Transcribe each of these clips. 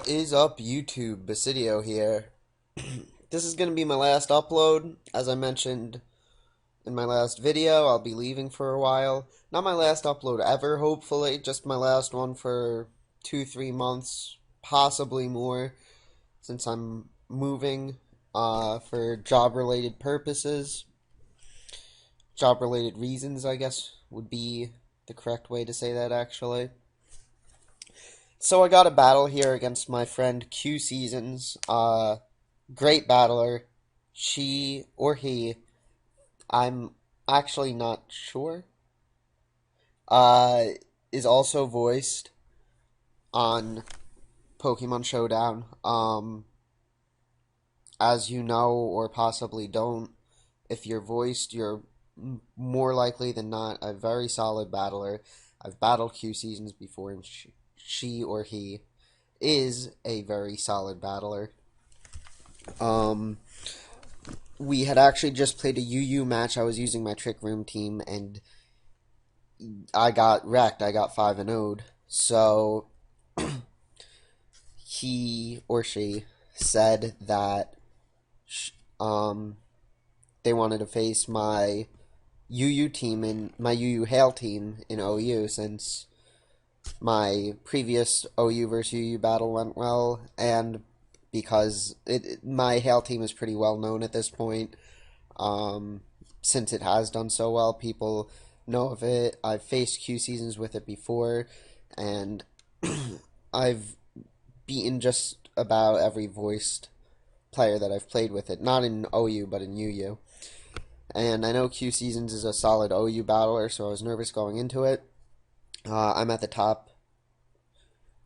What is up, YouTube? Basidio here. This is going to be my last upload. As I mentioned in my last video, I'll be leaving for a while. Not my last upload ever, hopefully. Just my last one for 2-3 months, possibly more, since I'm moving for job-related purposes. Job-related reasons, I guess, would be the correct way to say that, actually. So I got a battle here against my friend Qseasons. Great battler. She or he, I'm actually not sure, uh, is also voiced on Pokemon Showdown. As you know, or possibly don't, if you're voiced, you're more likely than not a very solid battler. I've battled Qseasons before, and she or he is a very solid battler. We had actually just played a UU match. I was using my Trick Room team, and I got wrecked. I got 5-0'd. So, he or she said that they wanted to face my UU team and my UU Hail team in OU, since my previous OU versus UU battle went well, and because my Hail team is pretty well known at this point, since it has done so well. People know of it. I've faced Qseasons with it before, and I've beaten just about every voiced player that I've played with it. Not in OU, but in UU. And I know Qseasons is a solid OU battler, so I was nervous going into it. I'm at the top.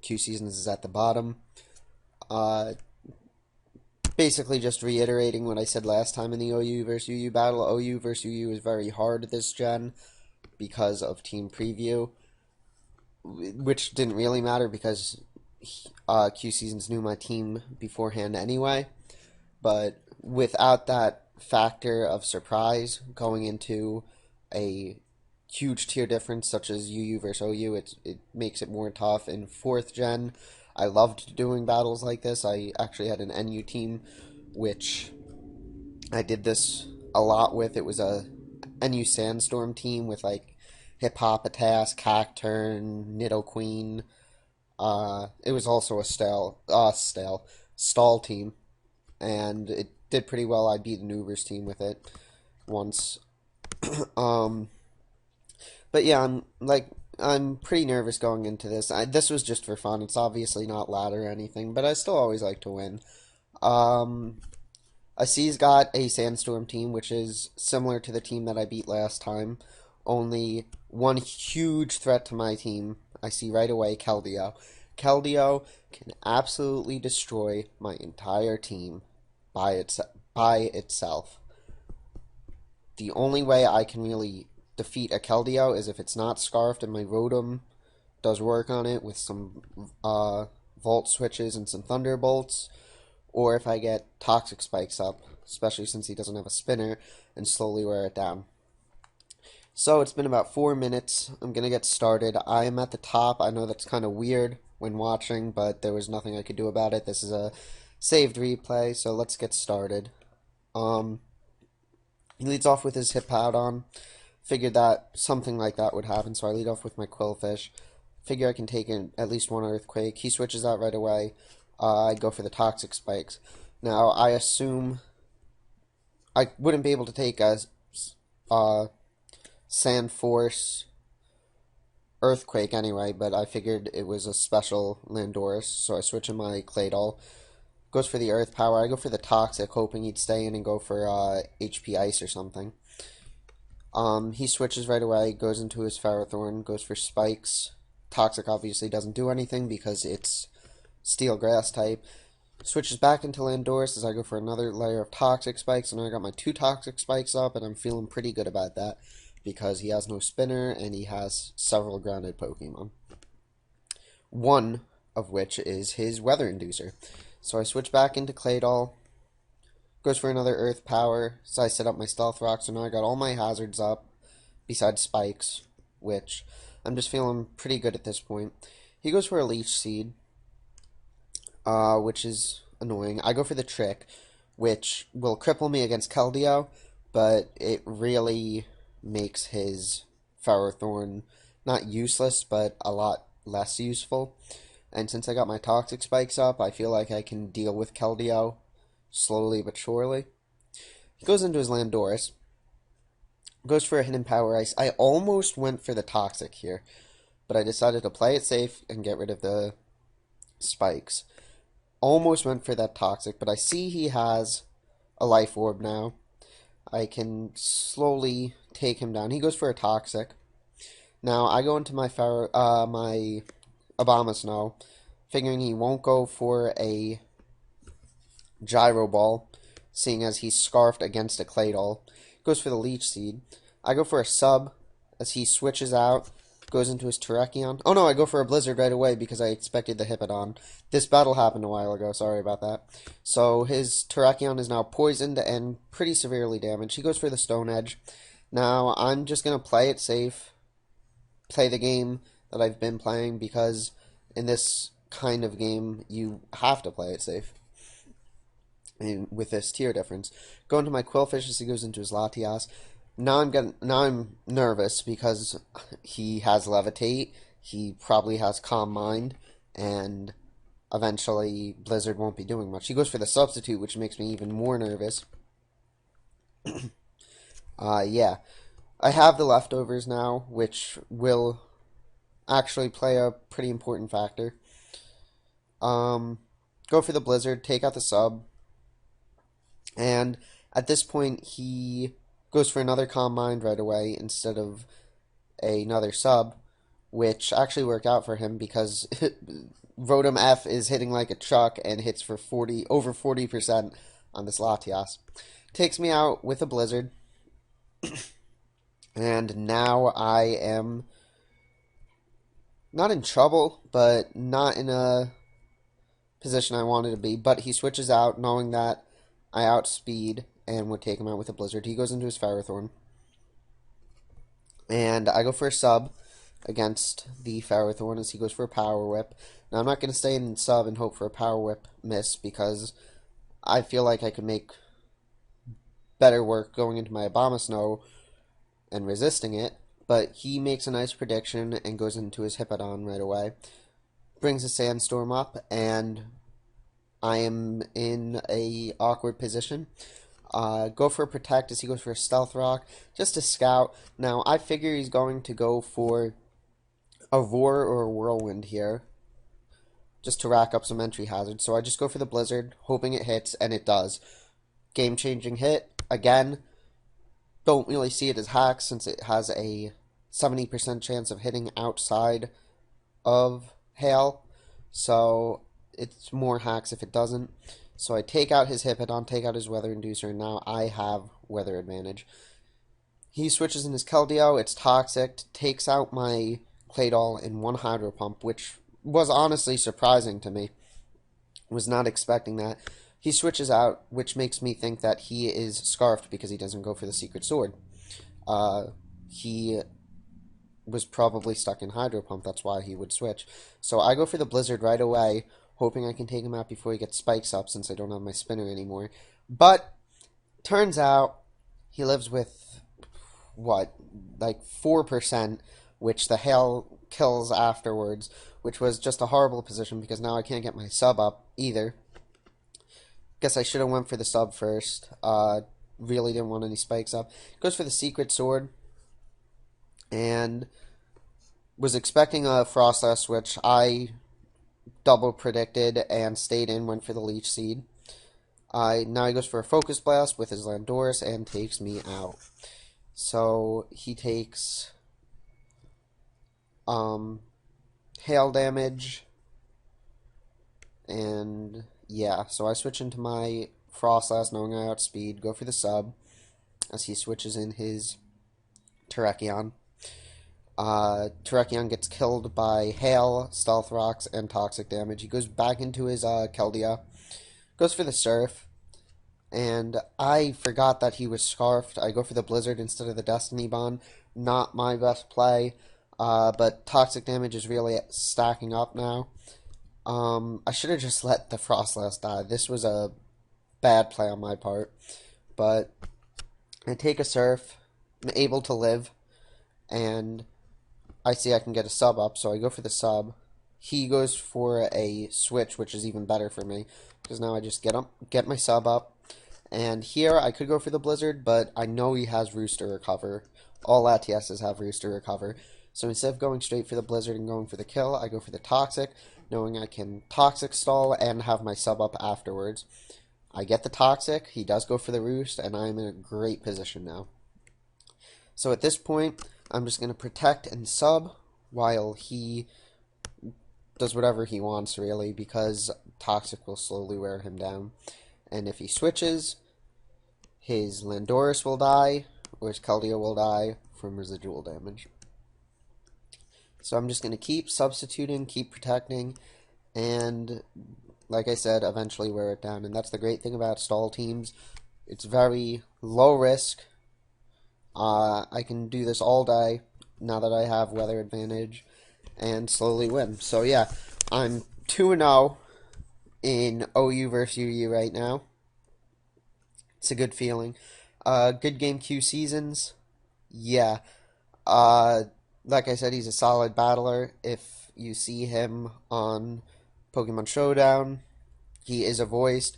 Qseasons is at the bottom. Basically just reiterating what I said last time in the OU versus UU battle. OU versus UU is very hard this gen because of team preview, which didn't really matter because Qseasons knew my team beforehand anyway. But without that factor of surprise going into a huge tier difference such as UU versus OU, it makes it more tough. In 4th gen, I loved doing battles like this. I actually had an NU team, which I did this a lot with. It was a NU Sandstorm team with like Hippopotas, Cacturn, Nidoqueen. It was also a stall team, and it did pretty well. I beat an UUvs team with it once. But yeah, I'm pretty nervous going into this. This was just for fun. It's obviously not ladder or anything, but I still always like to win. I see he's got a Sandstorm team, which is similar to the team that I beat last time. Only one huge threat to my team I see right away, Keldeo. Keldeo can absolutely destroy my entire team by itself. The only way I can really defeat a Keldeo is if it's not scarfed and my Rotom does work on it with some Volt switches and some Thunderbolts, or if I get Toxic Spikes up, especially since he doesn't have a spinner, and slowly wear it down. So it's been about 4 minutes. I'm going to get started. I am at the top. I know that's kind of weird when watching, but there was nothing I could do about it. This is a saved replay, so let's get started. He leads off with his Hippowdon. Figured that something like that would happen, so I lead off with my Quillfish. Figure I can take in at least one Earthquake. He switches out right away. I go for the Toxic Spikes. Now, I assume I wouldn't be able to take a Sand Force Earthquake anyway, but I figured it was a special Landorus, so I switch in my Claydol. Goes for the Earth Power. I go for the Toxic, hoping he'd stay in and go for HP Ice or something. He switches right away, goes into his Ferrothorn, goes for Spikes. Toxic obviously doesn't do anything because it's Steel Grass type. Switches back into Landorus as I go for another layer of Toxic Spikes, and I got my 2 Toxic Spikes up, and I'm feeling pretty good about that because he has no spinner and he has several grounded Pokemon. One of which is his Weather Inducer. So I switch back into Claydol. Goes for another Earth Power, so I set up my Stealth Rock, so now I got all my hazards up, besides Spikes, which I'm just feeling pretty good at this point. He goes for a Leech Seed. which is annoying. I go for the trick, which will cripple me against Keldeo, but it really makes his Ferrothorn not useless, but a lot less useful. And since I got my Toxic Spikes up, I feel like I can deal with Keldeo slowly but surely. He goes into his Landorus, goes for a Hidden Power Ice. I almost went for the Toxic here, but I decided to play it safe and get rid of the Spikes. Almost went for that Toxic, but I see he has a Life Orb now. I can slowly take him down. He goes for a Toxic. Now I go into my my Abomasnow, figuring he won't go for a Gyro Ball, seeing as he's scarfed against a Claydol. Goes for the Leech Seed. I go for a Sub as he switches out, goes into his Terrakion. Oh no, I go for a Blizzard right away because I expected the Hippowdon. This battle happened a while ago, sorry about that. So his Terrakion is now poisoned and pretty severely damaged. He goes for the Stone Edge. Now I'm just going to play it safe, play the game that I've been playing, because in this kind of game you have to play it safe. And with this tier difference, go into my Quillfish as he goes into his Latias. Now I'm nervous because he has Levitate. He probably has Calm Mind, and eventually Blizzard won't be doing much. He goes for the Substitute, which makes me even more nervous. Yeah, I have the leftovers now, which will actually play a pretty important factor. Go for the Blizzard, take out the Sub. And at this point, he goes for another Calm Mind right away instead of another Sub, which actually worked out for him because Rotom F is hitting like a truck and hits for over 40% on this Latias. Takes me out with a Blizzard. And now I am not in trouble, but not in a position I wanted to be. But he switches out knowing that I outspeed and would take him out with a Blizzard. He goes into his Ferrothorn. And I go for a Sub against the Ferrothorn as he goes for a Power Whip. Now I'm not going to stay in Sub and hope for a Power Whip miss because I feel like I could make better work going into my Abomasnow and resisting it. But he makes a nice prediction and goes into his Hippowdon right away. Brings a Sandstorm up, and I am in a awkward position. Go for a Protect as he goes for a Stealth Rock, just to scout. Now, I figure he's going to go for a Roar or a Whirlwind here, just to rack up some entry hazards. So I just go for the Blizzard, hoping it hits, and it does. Game-changing hit. Again, don't really see it as hacks since it has a 70% chance of hitting outside of Hail. So it's more hacks if it doesn't. So I take out his Hippowdon, take out his Weather Inducer, and now I have Weather Advantage. He switches in his Keldeo, it's Toxic, takes out my Claydol in one Hydro Pump, which was honestly surprising to me. Was not expecting that. He switches out, which makes me think that he is Scarfed because he doesn't go for the Secret Sword. He was probably stuck in Hydro Pump, that's why he would switch. So I go for the Blizzard right away, hoping I can take him out before he gets Spikes up since I don't have my Spinner anymore. But, turns out, he lives with, what, like 4%, which the Hail kills afterwards, which was just a horrible position because now I can't get my Sub up either. Guess I should have went for the Sub first. Really didn't want any Spikes up. Goes for the Secret Sword. And was expecting a Frostlass, which I double predicted and stayed in, went for the Leech Seed. Now he goes for a Focus Blast with his Landorus and takes me out. So he takes hail damage, and yeah, so I switch into my Frostlass knowing I outspeed, go for the Sub as he switches in his Terrakion. Terrakion gets killed by Hail, Stealth Rocks, and Toxic damage. He goes back into his Keldeo, goes for the Surf, and I forgot that he was Scarfed. I go for the Blizzard instead of the Destiny Bond. Not my best play, but Toxic damage is really stacking up now. I should have just let the Frostlass die. This was a bad play on my part. But I take a Surf, I'm able to live, and I see I can get a sub up, so I go for the sub. He goes for a switch, which is even better for me, because now I just get my sub up. And here I could go for the Blizzard, but I know he has Rooster Recover. All ATSs have Rooster Recover. So instead of going straight for the Blizzard and going for the kill, I go for the Toxic, knowing I can Toxic stall and have my sub up afterwards. I get the Toxic, he does go for the Roost, and I'm in a great position now. So at this point, I'm just going to protect and sub while he does whatever he wants, really, because Toxic will slowly wear him down. And if he switches, his Landorus will die, or his Keldeo will die from residual damage. So I'm just going to keep substituting, keep protecting, and like I said, eventually wear it down. And that's the great thing about stall teams. It's very low risk. I can do this all day now that I have weather advantage and slowly win. So yeah, I'm 2-0 in OU versus UU right now. It's a good feeling. Good game, Qseasons. Yeah. Like I said, he's a solid battler. If you see him on Pokemon Showdown, he is a voiced.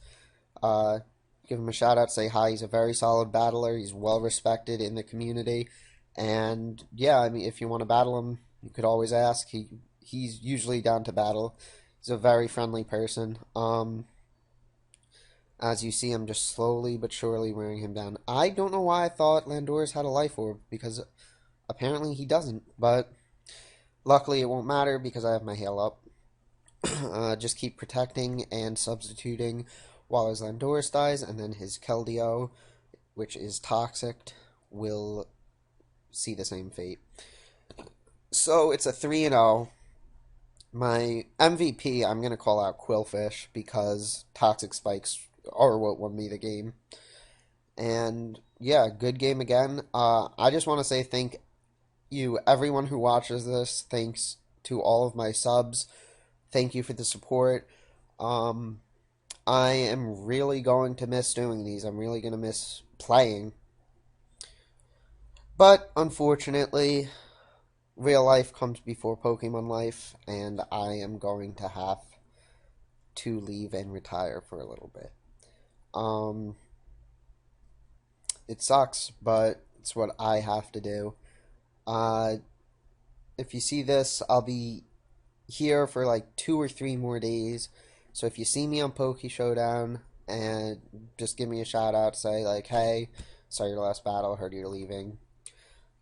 Give him a shout out, say hi. He's a very solid battler. He's well respected in the community. And yeah, I mean, if you want to battle him, you could always ask. He's usually down to battle. He's a very friendly person. As you see, I'm just slowly but surely wearing him down. I don't know why I thought Landorus had a Life Orb, because apparently he doesn't. But luckily it won't matter because I have my Hail up. Just keep protecting and substituting while his Landorus dies, and then his Keldeo, which is Toxic, will see the same fate. So it's a 3-0. My MVP, I'm going to call out Quillfish, because Toxic Spikes are what won me the game. And yeah, good game again. I just want to say thank you, everyone who watches this. Thanks to all of my subs. Thank you for the support. I am really going to miss doing these. I'm really going to miss playing. But, unfortunately, real life comes before Pokemon life, and I am going to have to leave and retire for a little bit. It sucks, but it's what I have to do. If you see this, I'll be here for like 2 or 3 more days. So if you see me on Showdown, and just give me a shout out, say like, hey, saw your last battle, heard you're leaving.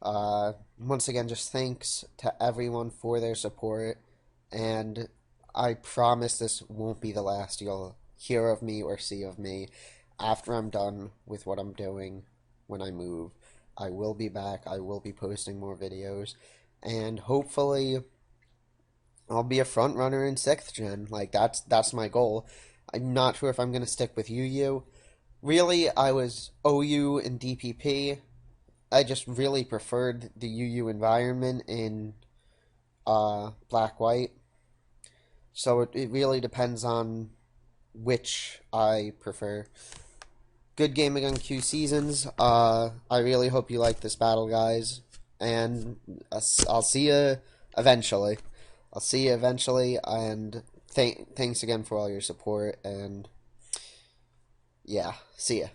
Once again, just thanks to everyone for their support, and I promise this won't be the last you'll hear of me or see of me. After I'm done with what I'm doing when I move, I will be back. I will be posting more videos, and hopefully I'll be a front runner in 6th gen. Like, that's my goal. I'm not sure if I'm going to stick with UU. Really, I was OU and DPP. I just really preferred the UU environment in Black-White. So it really depends on which I prefer. Good game against Qseasons. I really hope you like this battle, guys. And I'll see you eventually. I'll see you eventually, and thanks again for all your support, and yeah, see ya.